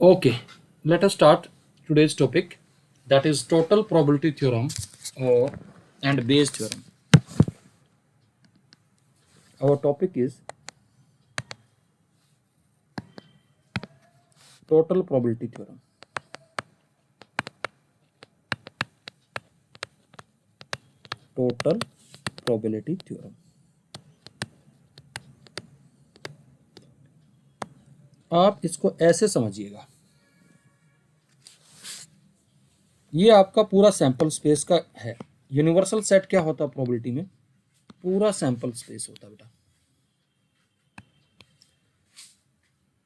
Okay, let us start today's topic, that is total probability theorem or and Bayes theorem. Our topic is total probability theorem. Total probability theorem. आप इसको ऐसे समझिएगा, ये आपका पूरा sample space का है। यूनिवर्सल सेट क्या होता है प्रोबेबिलिटी में? पूरा सैंपल स्पेस होता है बेटा।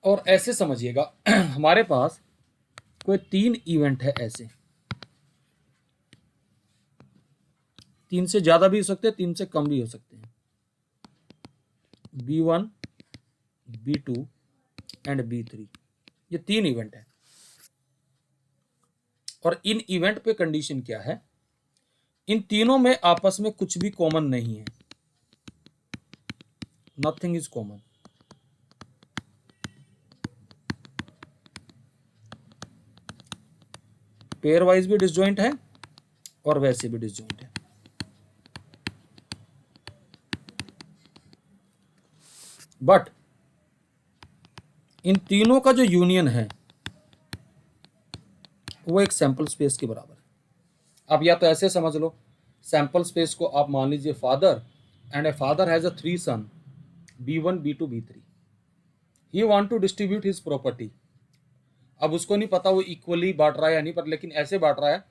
और ऐसे समझिएगा हमारे पास कोई 3 इवेंट है, ऐसे 3 से ज्यादा भी हो सकते हैं, 3 से कम भी हो सकते हैं। B1, B2 एंड B3, ये 3 इवेंट है। और इन इवेंट पे कंडीशन क्या है? इन तीनों में आपस में कुछ भी कॉमन नहीं है, nothing is common. Pair wise भी डिसजॉइंट है और वैसे भी डिसजॉइंट है। बट इन तीनों का जो यूनियन है वो एक सैंपल स्पेस के बराबर है। अब या तो ऐसे समझ लो, सैंपल स्पेस को आप मान लीजिए father, and a father has a 3 son B1, B2, B3। He want to distribute his property. अब उसको नहीं पता वो इक्वली बांट रहा है या नहीं, पर लेकिन ऐसे बांट रहा है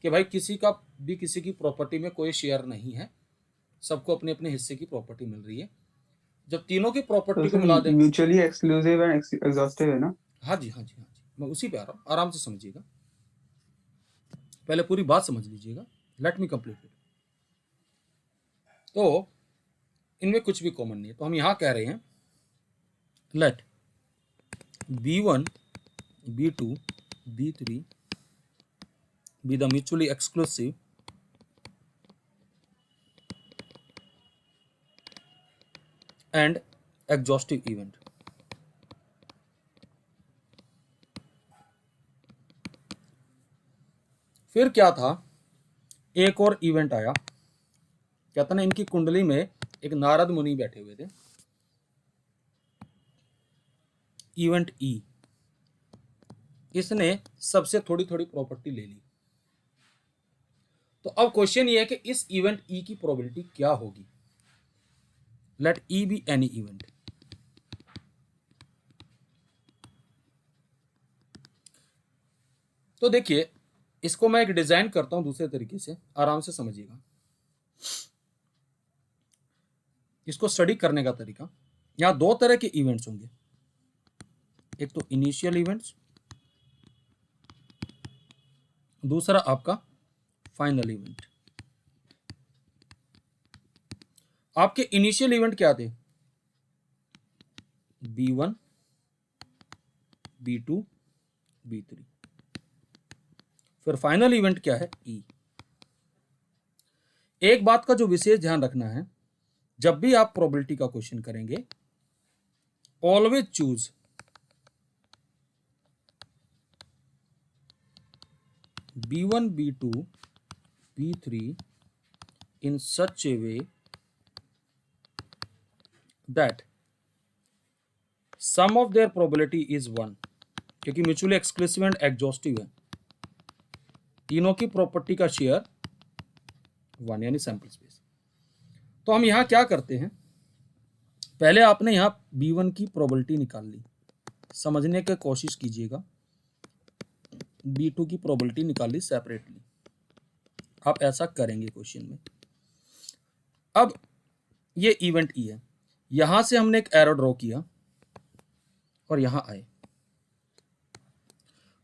कि भाई किसी का भी किसी की प्रॉपर्टी में कोई शेयर नहीं है, सबको अपने अपने हिस्से की प्रॉपर्टी मिल रही है। जब तीनों की तो प्रॉपर्टी को सर मिला दें, म्यूचुअली एक्सक्लूसिव एंड एग्जॉस्टिव है ना? हाँ जी हाँ जी हाँ जी, मैं उसी पे आ रहा हूँ, आराम से समझिएगा, पहले पूरी बात समझ लीजिएगा। Let me complete it. तो इनमें कुछ भी कॉमन नहीं है, तो हम यहां कह रहे हैं late B1, B2, B3 be the mutually exclusive and exhaustive event। फिर क्या था, एक और इवेंट आया। कहता ना, इनकी कुंडली में एक नारद मुनि बैठे हुए थे। इवेंट ई, इसने सबसे थोड़ी थोड़ी प्रॉपर्टी ले ली। तो अब क्वेश्चन ये है कि इस इवेंट ई की प्रोबेबिलिटी क्या होगी। Let E be any event. तो देखिए, इसको मैं एक डिजाइन करता हूं दूसरे तरीके से, आराम से समझिएगा। इसको स्टडी करने का तरीका, यहां 2 तरह के इवेंट्स होंगे, एक तो इनिशियल इवेंट्स, दूसरा आपका फाइनल इवेंट। आपके इनिशियल इवेंट क्या थे? B1, B2, B3। फिर फाइनल इवेंट क्या है? E। एक बात का जो विशेष ध्यान रखना है, जब भी आप प्रोबेबिलिटी का क्वेश्चन करेंगे, always choose B1, B2, B3 in such a way that sum of their probability is 1, क्योंकि म्यूचुअली एक्सक्लूसिव एंड एग्जॉस्टिव है, तीनों की प्रॉपर्टी का शेयर 1, यानी सैंपल स्पेस। तो हम यहां क्या करते हैं, पहले आपने यहां B1 की प्रोबेबिलिटी निकाल ली, समझने की कोशिश कीजिएगा। B2 की प्रोबेबिलिटी निकाल ली सेपरेटली, आप ऐसा करेंगे क्वेश्चन में। अब ये इवेंट ई है, यहां से हमने एक एरो ड्रॉ किया और यहां आए।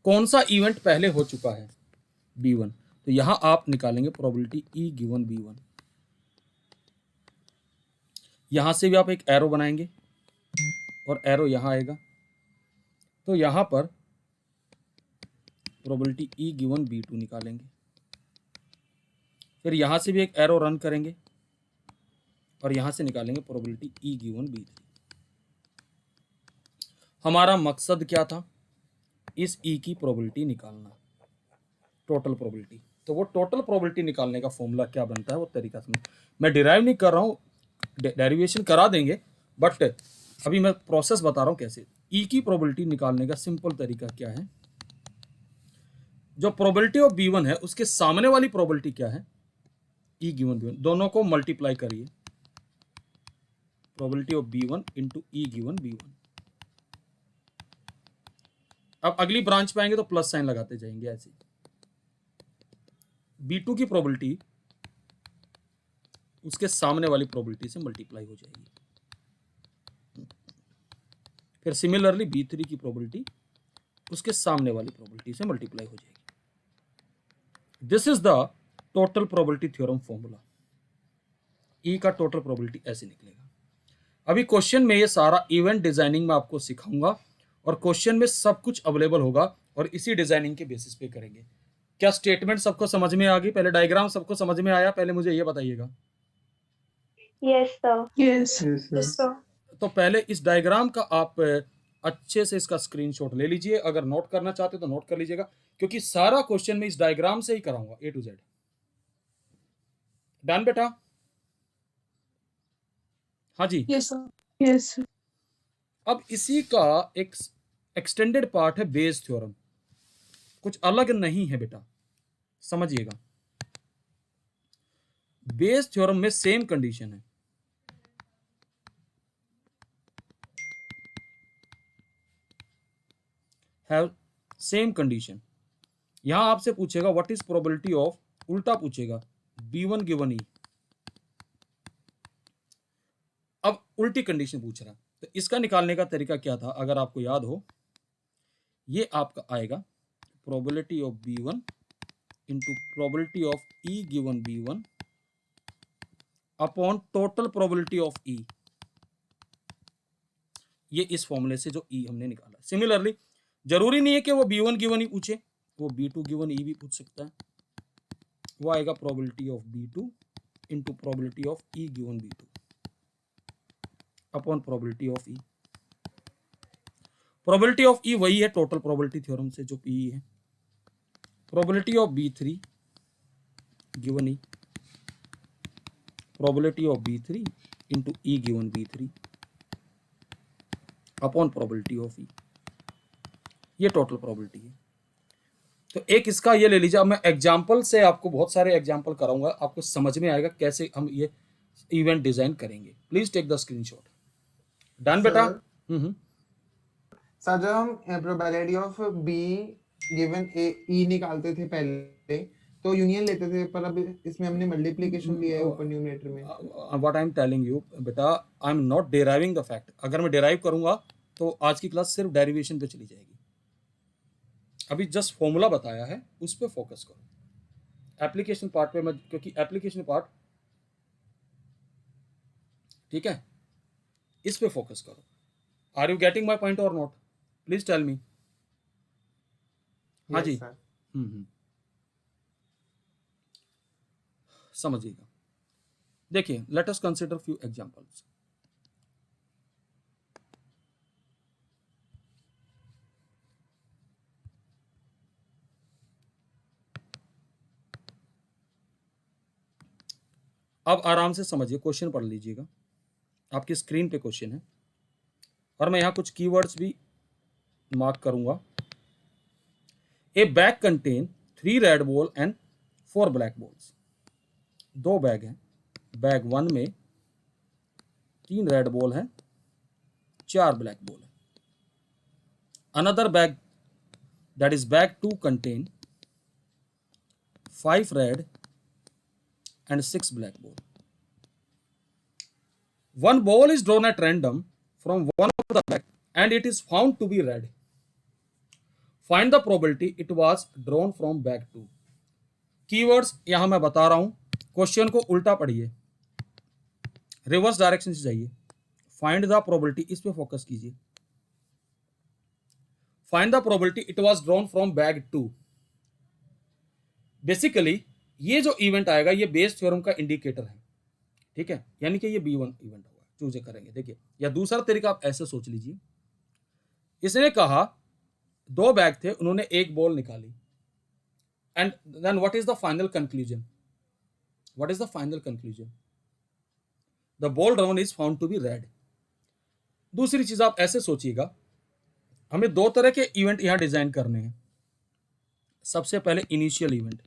कौन सा इवेंट पहले हो चुका है? B1। तो यहां आप निकालेंगे प्रोबेबिलिटी E गिवन B1। यहां से भी आप एक एरो बनाएंगे और एरो यहां आएगा, तो यहां पर प्रोबेबिलिटी E गिवन B2 निकालेंगे। फिर यहां से भी एक एरो रन करेंगे और यहां से निकालेंगे प्रोबेबिलिटी E गिवन B3। हमारा मकसद क्या था? इस ई की प्रोबेबिलिटी निकालना, टोटल प्रोबेबिलिटी। तो वो टोटल प्रोबेबिलिटी निकालने का फॉर्मूला क्या बनता है वो तरीका समझ। मैं डिराइव नहीं कर रहा हूँ, डेरिवेशन करा देंगे, बट अभी मैं प्रोसेस बता रहा हूँ कैसे। ई की प्रोबेबिलिटी निकालने का सिंपल तरीका क्या है, जो प्रोबेबिलिटी ऑफ B1 है उसके सामने वाली प्रोबेबिलिटी क्या है, ई गिवन B1, दोनों को मल्टीप्लाई करिए, probability of B1 into E given B1। अब अगली ब्रांच पे आएंगे तो प्लस साइन लगाते जाएंगे ऐसे। B2 की प्रोबेबिलिटी उसके सामने वाली प्रोबेबिलिटी से मल्टीप्लाई हो जाएगी। फिर सिमिलरली B3 की प्रोबेबिलिटी उसके सामने वाली प्रोबेबिलिटी से मल्टीप्लाई हो जाएगी। This is the total probability theorem formula. E का टोटल प्रोबेबिलिटी ऐसे निकलेगा। अभी क्वेश्चन में ये सारा इवेंट डिजाइनिंग में आपको सिखाऊंगा, और क्वेश्चन में सब कुछ अवेलेबल होगा, और इसी डिजाइनिंग के बेसिस पे करेंगे। क्या स्टेटमेंट सबको समझ में आ गई? पहले डायग्राम सबको समझ में आया? पहले मुझे ये बताइएगा। Yes, sir. Yes, sir. Yes, sir. तो पहले इस डायग्राम का आप अच्छे से इसका स्क्रीनशॉट ले लीजिए। अगर नोट करना चाहते हो तो नोट कर लीजिएगा, क्योंकि सारा क्वेश्चन में इस डायग्राम से ही कराऊंगा A to Z। डन बेटा? हाँ जी। Yes, sir. Yes, sir. अब इसी का एक एक्सटेंडेड पार्ट है बेस थ्योरम, कुछ अलग नहीं है बेटा, समझिएगा। बेस थ्योरम में सेम कंडीशन है सेम कंडीशन। यहां आपसे पूछेगा व्हाट इज प्रोबेबिलिटी ऑफ, उल्टा पूछेगा, B1 गिवन ई। अब उल्टी कंडीशन पूछ रहा, तो इसका निकालने का तरीका क्या था अगर आपको याद हो, ये आपका आएगा probability of B1 into probability of E given B1 upon total probability of E. ये इस फॉर्मूले से जो ई हमने निकाला। सिमिलरली जरूरी नहीं है कि वो B1 गिवन ई पूछे, वो B2 गिवन ई भी पूछ सकता है। वो आएगा probability of B2 into probability of E given B2 upon probability of E. Probability of E वही है टोटल प्रोबेबिलिटी थ्योरम से जो पी है। Probability of B3 given E, probability of B3 into E given B3 upon probability of E. ये total probability है। तो एक इसका ये ले लीजिए। अब मैं एग्जाम्पल से आपको बहुत सारे एग्जाम्पल कराऊंगा, आपको समझ में आएगा कैसे हम ये इवेंट डिजाइन करेंगे। Please take the screenshot. Done बेटा? सर जब हम probability of B given A E निकालते थे पहले तो यूनियन लेते थे, पर अब इसमें हमने मल्टीप्लिकेशन लिया है ऊपर न्यूमरेटर में। What I am telling you बेटा, I am not deriving the fact. अगर मैं डेराइव करूंगा तो आज की क्लास सिर्फ डेरिवेशन पे चली जाएगी। अभी जस्ट फॉर्मूला बताया है, उस पर फोकस करो। एप्लीकेशन पार्ट पे मैं, क्योंकि एप्लीकेशन पार्ट ठीक है, इस पे फोकस करो। Are you getting my point और नॉट? Please tell me. हाँ जी। समझिएगा। देखिए, let us consider few examples. अब आराम से समझिए, क्वेश्चन पढ़ लीजिएगा। आपकी स्क्रीन पे क्वेश्चन है, और मैं यहां कुछ कीवर्ड्स भी मार्क करूंगा। ए bag contain 3 red ball and 4 black balls. 2 bag हैं, बैग 1 में 3 रेड बॉल है, 4 ब्लैक बॉल है। Another bag, that is bag 2, contain 5 red and 6 black ball. One ball is drawn at random from one of the bag and it is found to be red. Find the probability it was drawn from bag 2. Keywords यहां मैं बता रहा हूं, question को उल्टा पढ़िए, reverse direction से जाइए। फाइंड द प्रोबेबिलिटी, इस पे फोकस कीजिए। Find the probability it was drawn from bag 2। Basically ये जो इवेंट आएगा ये बेस थ्योरम का इंडिकेटर है, ठीक है, यानी कि ये B1 इवेंट होगा, चूज करेंगे। देखिए, या दूसरा तरीका आप ऐसे सोच लीजिए, इसने कहा दो बैग थे, उन्होंने एक बॉल निकाली, and then what is the final conclusion? What is the final conclusion? The ball drawn is found to be red. दूसरी चीज आप ऐसे सोचिएगा, हमें दो तरह के इवेंट यहां डिजाइन करने हैं। सबसे पहले इनिशियल इवेंट,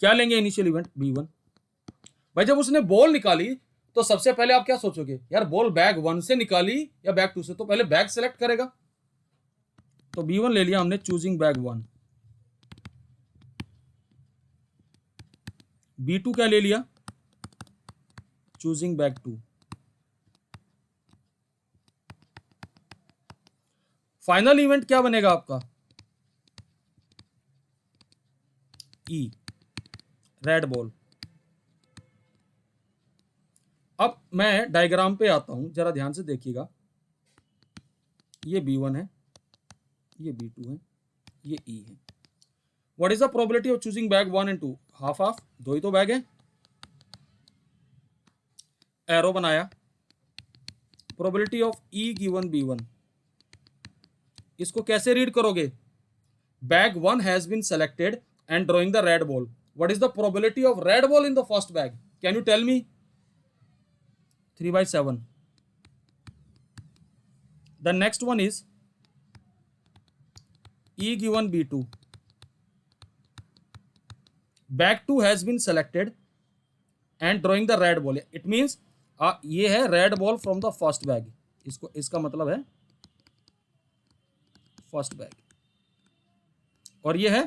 क्या लेंगे इनिशियल इवेंट? B1। भाई जब उसने बॉल निकाली तो सबसे पहले आप क्या सोचोगे, यार बॉल बैग 1 से निकाली या बैग 2 से? तो पहले बैग सेलेक्ट करेगा, तो B1 ले लिया हमने, चूजिंग बैग 1। B2 क्या ले लिया? Choosing bag 2। फाइनल इवेंट क्या बनेगा आपका? E, red ball. अब मैं डायग्राम पे आता हूं, जरा ध्यान से देखिएगा। ये B1 है, ये B2 है, ये E है। What is the probability of choosing bag 1 and 2? Half half, दो ही तो बैग है। एरो बनाया, probability of E given B1, इसको कैसे रीड करोगे? Bag 1 has been selected and drawing the red ball. What is the probability of red ball in the first bag? Can you tell me? 3/7. The next one is E given B2. Bag 2 has been selected and drawing the red ball. It means ये है red ball from the first bag. इसका मतलब है first bag, और ये है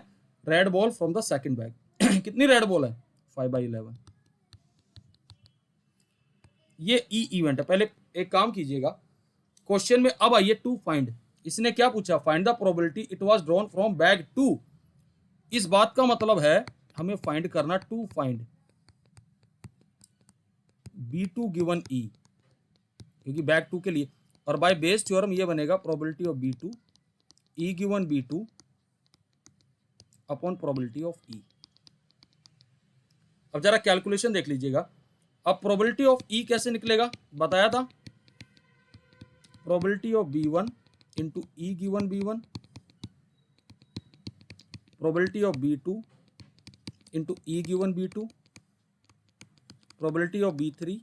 red ball from the second bag. कितनी red ball है? 5/11। ये ई इवेंट है। पहले एक काम कीजिएगा, क्वेश्चन में अब आइए टू फाइंड। इसने क्या पूछा? Find the probability it was drawn from bag 2। इस बात का मतलब है हमें फाइंड करना to find B2 given E, क्योंकि बैग 2 के लिए, और बाय बेस थ्योरम ये बनेगा probability of B2 E given B2 upon probability of E। अब जरा कैलकुलेशन देख लीजिएगा। अब प्रोबेबिलिटी ऑफ E कैसे निकलेगा? बताया था, probability of B1 into E given B1, probability of B2 into E given B2, probability of B3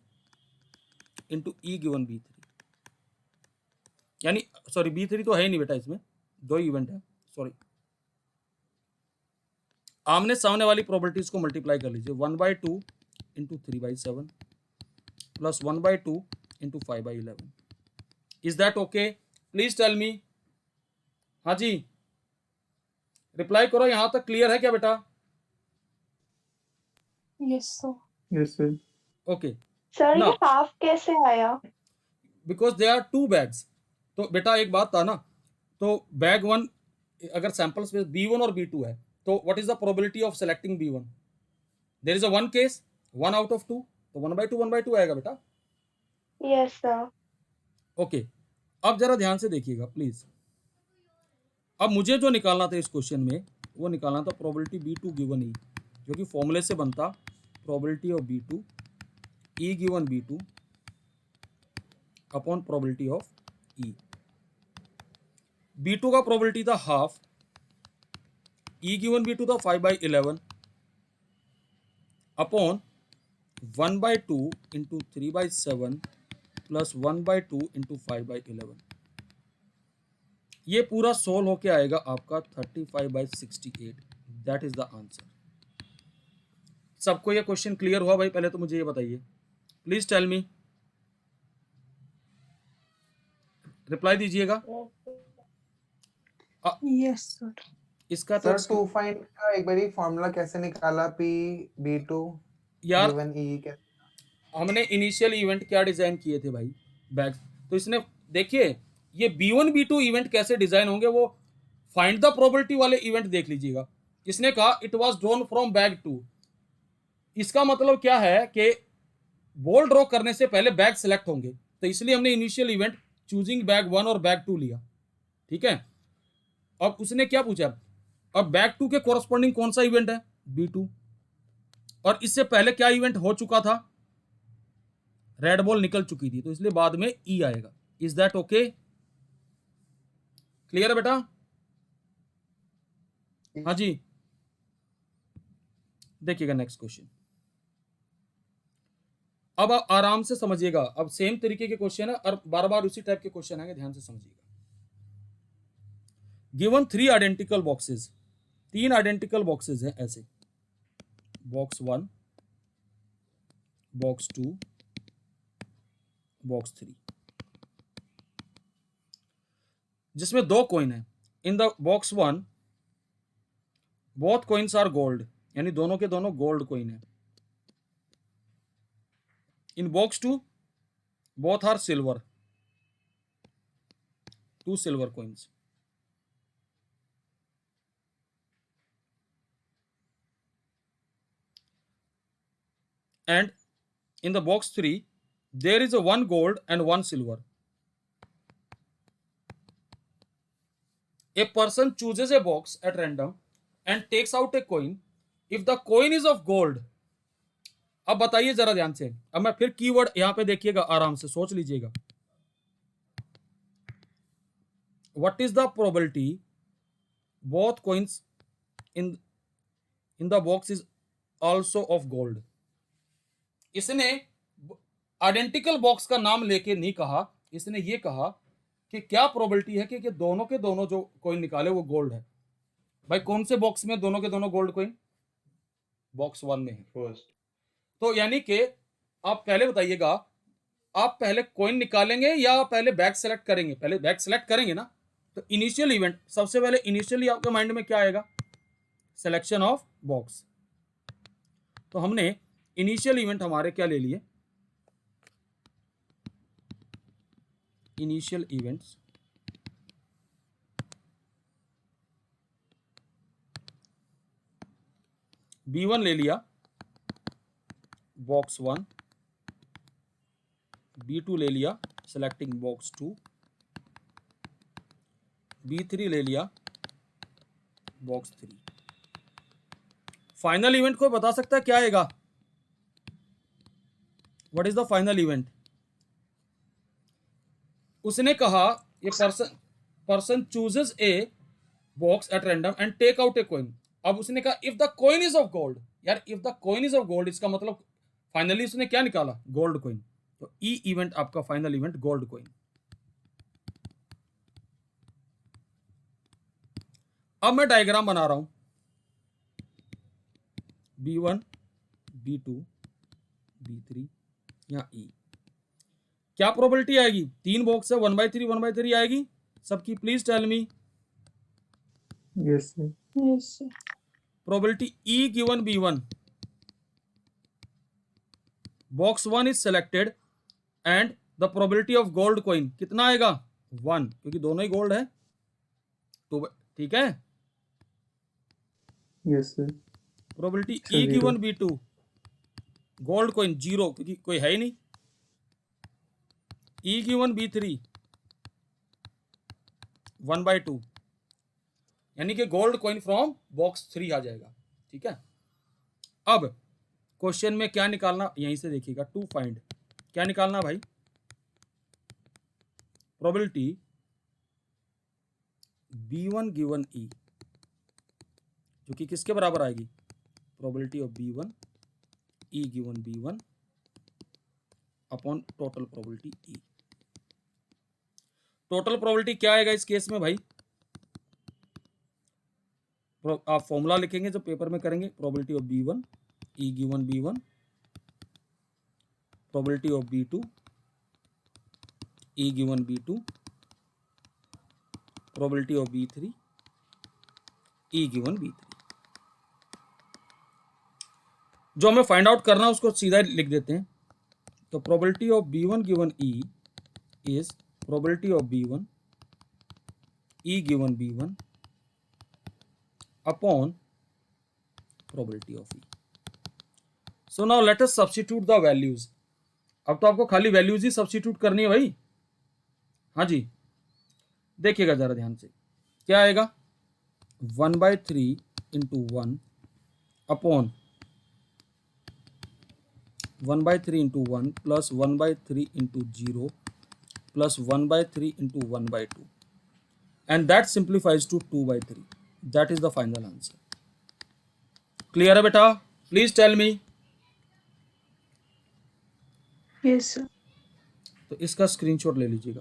into E given B3। यानी सॉरी, B3 तो है ही नहीं बेटा, इसमें दो इवेंट है, सॉरी। आमने सामने वाली प्रोबेबिलिटीज को मल्टीप्लाई कर लीजिए। 1/2 into 3/7 plus 1/2 into 5/11। Is that okay? Please tell me. हाँ जी, रिप्लाई करो। यहां तक क्लियर है क्या बेटा? Yes, sir. Yes, sir. Okay, sir Now- ये हाफ कैसे आया? Because they are two bags. तो बेटा एक बात था ना, तो बैग 1 अगर सैंपल स्पेस B1 और B2 है, तो what is the probability of selecting B1? There is a one case, 1 out of 2, तो 1/2 आएगा बेटा। Yes, sir. ओके, अब जरा ध्यान से देखिएगा प्लीज। अब मुझे जो निकालना था इस क्वेश्चन में, वो निकालना था प्रोबेबिलिटी B2 गिवन E, जो कि फॉर्मूले से बनता probability of B2 E given B2 upon probability of E। B2 का प्रोबेबिलिटी था हाफ, E गिवन B2 था 5/11 अपॉन 1/2 इंटू 3/7 प्लस 1/2 इंटू 5/11। ये पूरा सोल्व होके आएगा आपका 35/68। That is the answer. सबको ये क्वेश्चन क्लियर हुआ भाई? पहले तो मुझे ये बताइए, प्लीज टेल मी, रिप्लाई दीजिएगा। Yes, sir. इसका तो सर टू फाइंड का एक बारी फॉर्मूला कैसे निकाला? P B2 यार गिवन E कैसे? हमने इनिशियल इवेंट क्या डिजाइन किए थे भाई, बैग। तो इसने देखिए ये B1 B2 इवेंट कैसे डिजाइन होंगे, वो फाइंड द प्रोबेबिलिटी वाले इवेंट देख लीजिएगा। इसने कहा it was drawn from bag 2। इसका मतलब क्या है कि बॉल ड्रॉ करने से पहले बैग सेलेक्ट होंगे, तो इसलिए हमने इनिशियल इवेंट चूजिंग बैग 1 और बैग 2 लिया। ठीक है, अब उसने क्या पूछा? अब बैग 2 के कोरस्पॉन्डिंग कौन सा इवेंट है? B2। और इससे पहले क्या इवेंट हो चुका था? रेड बॉल निकल चुकी थी, तो इसलिए बाद में E आएगा। Is that okay? क्लियर है बेटा? हाँ जी, देखिएगा नेक्स्ट क्वेश्चन। अब आप आराम से समझिएगा, अब सेम तरीके के क्वेश्चन है और बार बार उसी टाइप के क्वेश्चन आएंगे, ध्यान से समझिएगा। Given 3 identical boxes, 3 identical boxes हैं ऐसे, बॉक्स 1, बॉक्स 2, बॉक्स 3, जिसमें 2 कॉइन है। In the box 1 both coins are gold, यानी दोनों के दोनों गोल्ड कॉइन है। In box 2 both are silver, 2 silver coins. And in the box 3 there is a 1 gold and 1 silver. A person chooses a box at random and takes out a coin. If the coin is of gold, अब बताइए जरा ध्यान से, अब मैं फिर keyword यहां पे देखिएगा, आराम से सोच लीजिएगा। What is the probability both coins in the box is also of gold? इसने आइडेंटिकल बॉक्स का नाम लेके नहीं कहा, इसने ये कहा कि क्या प्रोबेबिलिटी है कि दोनों के दोनों जो कॉइन निकाले वो गोल्ड है। भाई कौन से बॉक्स में दोनों के दोनों गोल्ड कॉइन? बॉक्स 1 में है फर्स्ट। तो यानी कि आप पहले बताइएगा, आप पहले कॉइन निकालेंगे या पहले बैग सेलेक्ट करेंगे? पहले बैग सेलेक्ट करेंगे ना। तो इनिशियल इवेंट, सबसे पहले इनिशियली आपके माइंड में क्या आएगा? Selection of box. तो हमने इनिशियल इवेंट हमारे क्या ले लिए? इनिशियल इवेंट्स B1 ले लिया, बॉक्स 1, B2 ले लिया सेलेक्टिंग बॉक्स 2, B3 ले लिया बॉक्स 3। फाइनल इवेंट कोई बता सकता है क्या आएगा? What is the final event? उसने कहा ये person chooses a box at random and take out a coin. अब उसने कहा if the coin is of gold. यार if the coin is of gold इसका मतलब फाइनली उसने क्या निकाला? Gold coin. तो ई इवेंट आपका फाइनल इवेंट गोल्ड कॉइन। अब मैं डायग्राम बना रहा हूं, B1, B2, B3 या E। क्या प्रोबेबिलिटी आएगी? 3 बॉक्स है, 1/3 1/3 आएगी सबकी। Please tell me Yes, sir. Yes, sir. Probability E given B1। Box 1 is selected and the probability of gold coin कितना आएगा? 1, क्योंकि दोनों ही गोल्ड है। तो ठीक है, Yes, sir. Probability Sir, E zero. Given B2 gold coin 0, क्योंकि कोई है ही नहीं। E गिवन B3 1/2, यानी कि गोल्ड कॉइन फ्रॉम बॉक्स 3 आ जाएगा। ठीक है, अब क्वेश्चन में क्या निकालना, यहीं से देखिएगा, टू फाइंड क्या निकालना भाई? प्रोबेबिलिटी B1 गिवन E, जो कि किसके बराबर आएगी? Probability of B1 E given B1 upon total probability E। Total probability क्या आएगा इस केस में भाई? आप फॉर्मूला लिखेंगे जब पेपर में करेंगे, probability of B1 E given B1, probability of B2 E given B2, probability of B3 E given B3। जो हमें फाइंड आउट करना है उसको सीधा लिख देते हैं। तो probability of B1 given E is probability of B1 E given B1 upon probability of E। So now let us substitute the values. अब तो आपको खाली वैल्यूज ही सब्स्टिट्यूट करनी है भाई। हाँ जी, देखिएगा जरा ध्यान से, क्या आएगा? 1/3 into 1 upon 1/3 into 1 plus 1/3 into 0 plus 1/3 into 1/2। and that simplifies to 2/3. That is the final answer. Clear है बेटा? Please tell me. Yes, sir. तो इसका स्क्रीनशॉट ले लीजिएगा.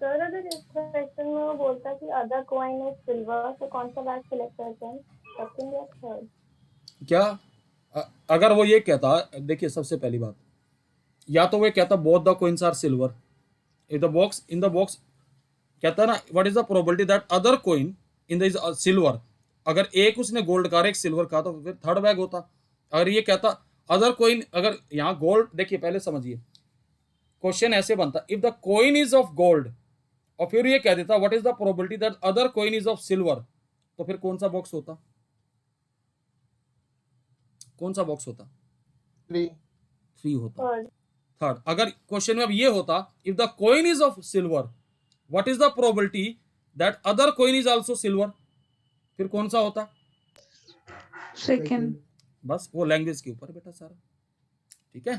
सर अगर इस क्वेश्चन में वो बोलता कि अदर कॉइन इज सिल्वर तो कौन सा बैग सिलेक्ट करते हैं, सेकंड या थर्ड? क्या अगर वो ये कहता, देखिए सबसे पहली बात, या तो वो कहता both the coins are silver, in the box कहता ना what is the probability that other coin in the is silver, अगर एक उसने गोल्ड का एक सिल्वर का तो फिर थर्ड बैग होता. अगर ये कहता अदर कॉइन, अगर यहाँ गोल्ड, देखिए पहले समझिए क्वेश्चन ऐसे बनता, if the coin is of gold और फिर ये कह देता what is the probability that other coin is of silver, तो फिर कौन सा बॉक्स होता? कौन सा बॉक्स होता? 3 होता. थर्ड. थर्ड. अगर क्वेश्चन में अब ये होता if the coin is of silver what is the probability that other coin is also silver, फिर कौन सा होता? Second. बस वो लैंग्वेज के ऊपर बेटा सारा. ठीक है.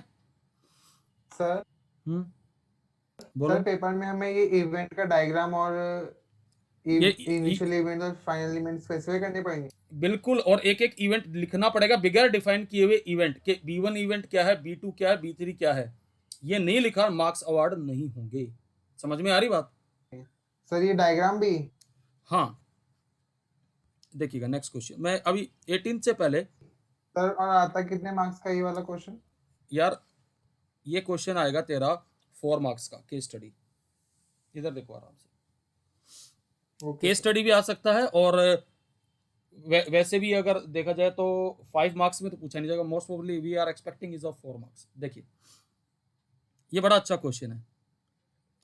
सर बोलो. सर पेपर में हमें ये इवेंट का डायग्राम और ये- इनिशियल इवेंट और फाइनल इवेंट स्पेसिफाई करने पड़ेंगे. बिल्कुल, और एक एक इवेंट लिखना पड़ेगा बिगर डिफाइन किए हुए इवेंट के. B1 इवेंट क्या है, B2 क्या है, B3 क्या है, ये नहीं लिखा, मार्क्स अवार्ड नहीं होंगे. समझ में आ रही बात? सर ये डायग्राम भी. हाँ देखिएगा नेक्स्ट क्वेश्चन. मैं अभी 18 से पहले सर और आता कितने मार्क्स का ये वाला क्वेश्चन? यार ये क्वेश्चन आएगा तेरा 4 मार्क्स का केस स्टडी. इधर देखो आराम से. केस स्टडी भी आ सकता है और वैसे भी अगर देखा जाए तो 5 मार्क्स में तो पूछा नहीं जाएगा. Most probably we are expecting is of 4 marks. देखिए ये बड़ा अच्छा क्वेश्चन है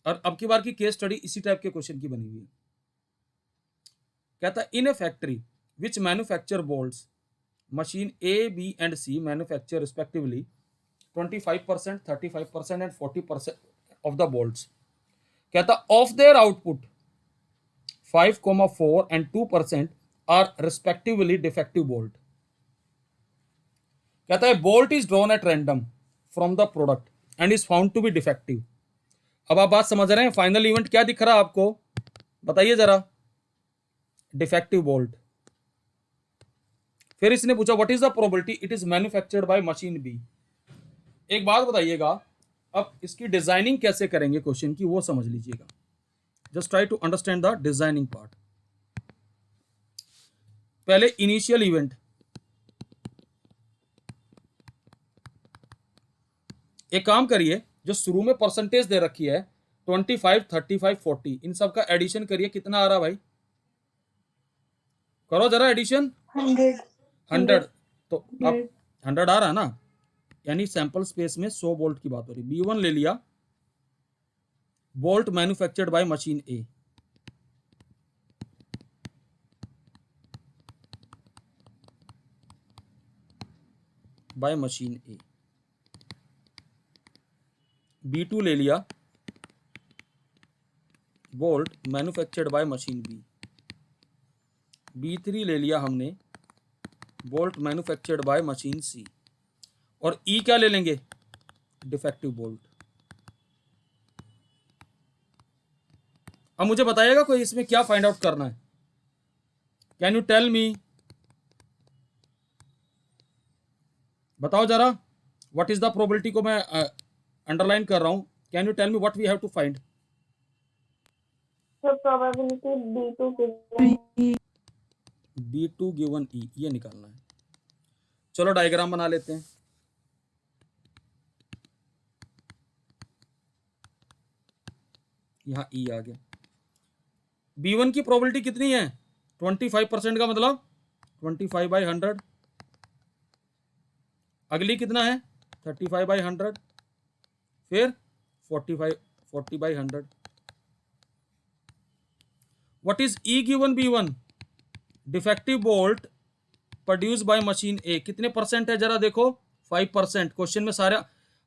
और अब की बार की केस स्टडी इसी टाइप के क्वेश्चन की बनी हुई है. कहता है in a factory which manufacture bolts machine A, B and C manufacture respectively 25%, 35% and 40% of the bolts. कहता of their output 5,4 and 2% are respectively defective bolt. कहता है bolt is drawn at random from the product and is found to be defective. अब आप बात समझ रहे हैं. Final event क्या दिख रहा है आपको, बताइए जरा. Defective bolt. फिर इसने पूछा what is the probability it is manufactured by machine B. एक बात बताइएगा, अब इसकी डिजाइनिंग कैसे करेंगे क्वेश्चन की वो समझ लीजिएगा. Just try to understand the designing part. पहले इनिशियल इवेंट, एक काम करिए, जो शुरू में परसेंटेज दे रखी है 25, 35, 40, इन सब का एडिशन करिए. कितना आ रहा भाई, करो जरा एडिशन. 100. तो अब 100 आ रहा है ना, यानी सैंपल स्पेस में 100 बोल्ट की बात हो रही. B1 ले लिया, bolt manufactured by machine A. By machine A. B2 ले लिया, bolt manufactured by machine B. B3 ले लिया हमने, bolt manufactured by machine C. और E क्या ले लेंगे, डिफेक्टिव बोल्ट. अब मुझे बताइएगा कोई इसमें क्या फाइंड आउट करना है. कैन यू टेल मी, बताओ जरा. व्हाट इज द प्रोबेबिलिटी को मैं अंडरलाइन कर रहा हूं. Can you tell me what we have to find. So probability B2 given B2 given E, ये निकालना है. चलो डायग्राम बना लेते हैं. यहाँ E आ गया. B1 की प्रोबेबिलिटी कितनी है, 25% का मतलब 25/100. अगली कितना है, 35/100. फिर 40/100. What is E given B1, defective bolt produce by machine A. कितने परसेंट है जरा देखो, 5%. क्वेश्चन में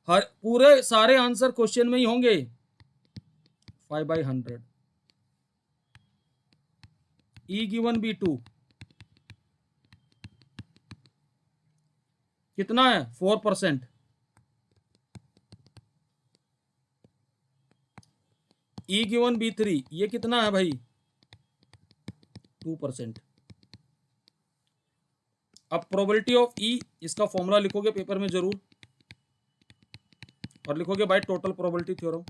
पूरे सारे आंसर क्वेश्चन में ही होंगे. 5/100. E गिवन B2 कितना है, 4%. E गिवन B3 ये कितना है भाई 2%। अब प्रोबेबिलिटी ऑफ E इसका फॉर्मूला लिखोगे पेपर में जरूर और लिखोगे by total probability theorem.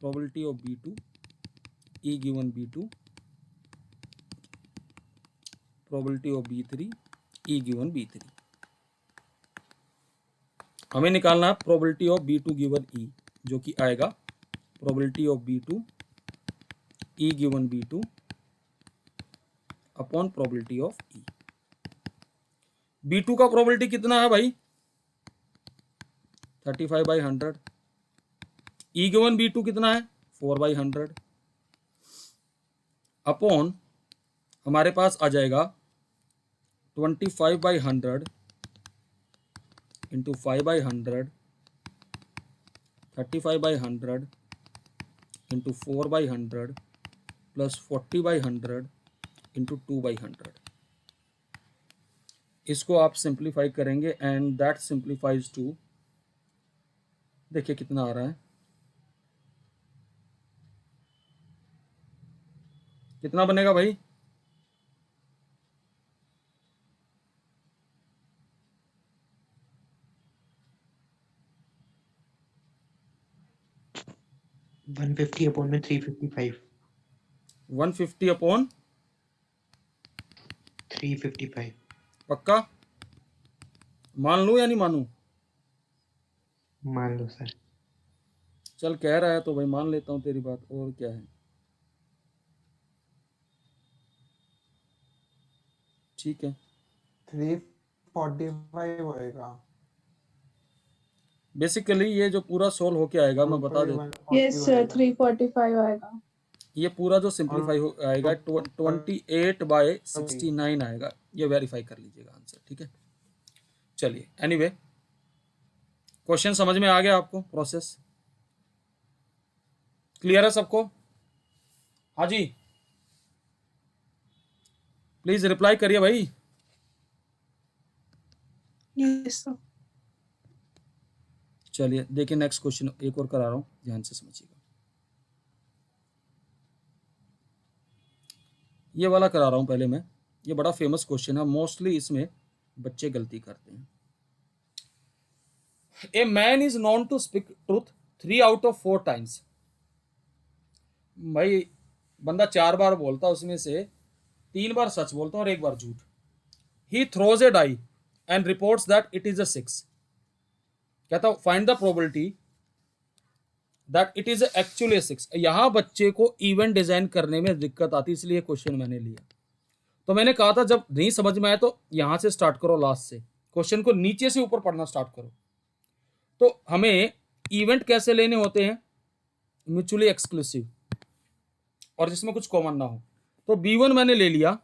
Probability of B2 E given B2 probability of B3 E given B3। हमें निकालना है probability of B2 given E जो कि आएगा probability of B2 E given B2 upon probability of E। B2 का probability कितना है भाई 35/100। E गिवन B2 कितना है 4/100 अपॉन हमारे पास आ जाएगा 25/100 इंटू 5/100 35/100 इंटू 4/100 प्लस 40/100 इंटू 2/100। इसको आप सिंप्लीफाई करेंगे एंड दैट सिंप्लीफाइज टू, देखिए कितना आ रहा है, कितना बनेगा भाई 150 अपॉन में 355 150 अपॉन 355 पक्का मान लूं या नहीं मानूं? मान लो सर। चल कह रहा है तो भाई मान लेता हूं तेरी बात, और क्या है। ठीक है 345 होएगा। बेसिकली ये जो पूरा सोल्व होके आएगा मैं बता देता, यस सर 345 आएगा। ये पूरा जो सिंप्लीफाई हो आएगा 28/69 आएगा। ये वेरीफाई कर लीजिएगा आंसर, ठीक है। चलिए एनीवे क्वेश्चन समझ में आ गया आपको, प्रोसेस क्लियर है सबको? हाँ जी प्लीज रिप्लाई करिए भाई। Yes sir. चलिए देखिए नेक्स्ट क्वेश्चन एक और करा रहा हूं, ध्यान से समझिएगा। ये वाला करा रहा हूं पहले मैं, ये बड़ा फेमस क्वेश्चन है, मोस्टली इसमें बच्चे गलती करते हैं। A man is known to speak truth 3 out of 4 times. भाई बंदा 4 बार बोलता, उसमें से 3 बार सच बोलता और 1 बार झूठ। He throws a die and reports that it is a 6। कहता find the probability that it is actually 6। यहां बच्चे को इवेंट डिजाइन करने में दिक्कत आती, इसलिए क्वेश्चन मैंने लिया। तो मैंने कहा था जब नहीं समझ में आए तो यहां से स्टार्ट करो, लास्ट से क्वेश्चन को नीचे से ऊपर पढ़ना स्टार्ट करो। तो हमें इवेंट कैसे लेने होते हैं, म्यूचुअली एक्सक्लूसिव और जिसमें कुछ कॉमन ना हो। तो B1 मैंने ले लिया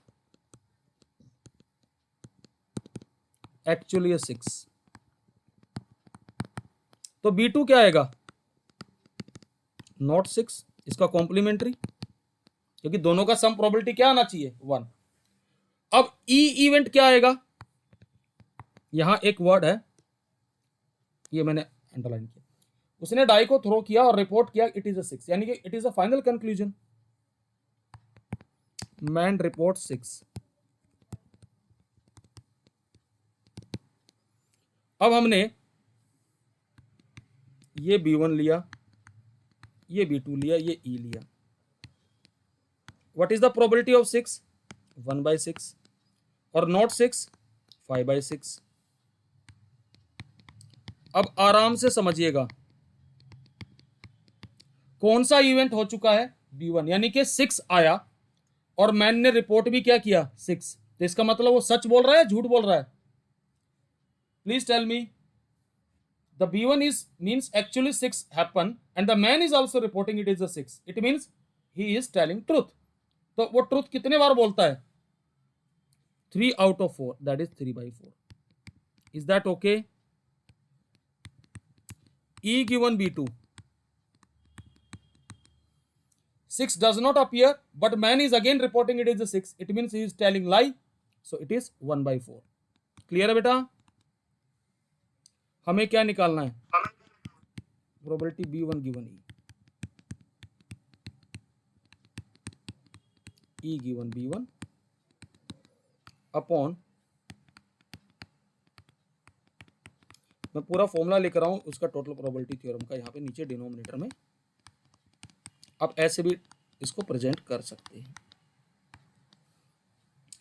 एक्चुअली 6, तो B2 क्या आएगा नॉट 6, इसका कॉम्प्लीमेंट्री, क्योंकि दोनों का सम प्रोबेबिलिटी क्या आना चाहिए 1। अब E इवेंट क्या आएगा, यहां एक वर्ड है, ये मैंने अंडरलाइन किया, उसने डाई को थ्रो किया और रिपोर्ट किया इट इज अ 6, यानी कि it is a final conclusion. Man report 6। अब हमने ये B1 लिया, ये B2 लिया, ये E लिया। What is the probability of 6 1/6 और नॉट 6 5/6। अब आराम से समझिएगा कौन सा इवेंट हो चुका है B1, यानी कि 6 आया और मैन ने रिपोर्ट भी क्या किया 6। तो इसका मतलब वो सच बोल रहा है झूठ बोल रहा है? Please tell me. The B1 is means actually 6 happen and the man is also reporting it is a 6. It means he is telling truth. तो वो ट्रूथ कितने बार बोलता है 3 out of 4, that is 3/4. Is that okay? E given B2 6 does not appear but man is again reporting it is a 6. It means he is telling lie, so it is 1/4. Clear है बेटा? हमें क्या निकालना है probability B1 given E given B1 upon, मैं पूरा formula लेकर रहा हूं उसका टोटल प्रोबेबिलिटी थ्योरम का, यहाँ पे नीचे डिनोमिनेटर में आप ऐसे भी इसको प्रेजेंट कर सकते हैं।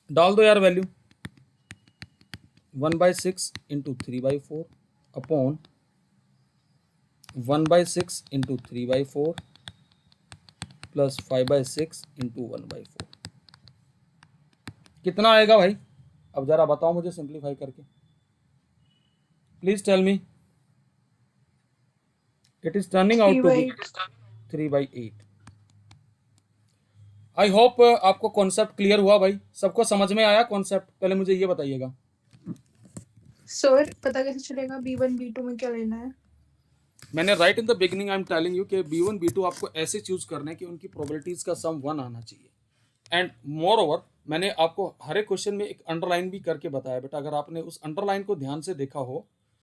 डाल दो यार value, 1/6 into 3/4 upon 1/6 into 3/4 plus 5/6 into 1/4। कितना आएगा भाई? अब जरा बताओ मुझे सिंप्लीफाई करके, please tell me. It is turning out to be 3/8। I hope आपको कॉन्सेप्ट क्लियर हुआ भाई, सबको समझ में आया कॉन्सेप्ट? पहले मुझे ये बताइएगा। सर पता कैसे चलेगा B1 B2 में क्या लेना है? मैंने right in the beginning I am telling you कि B1 B2 आपको ऐसे चूज करना है कि उनकी प्रोबेबिलिटीज का सम 1 आना चाहिए। एंड मोर ओवर मैंने आपको हर एक क्वेश्चन में एक अंडरलाइन भी करके बताया बेटा, अगर आपने उस अंडरलाइन को ध्यान से देखा हो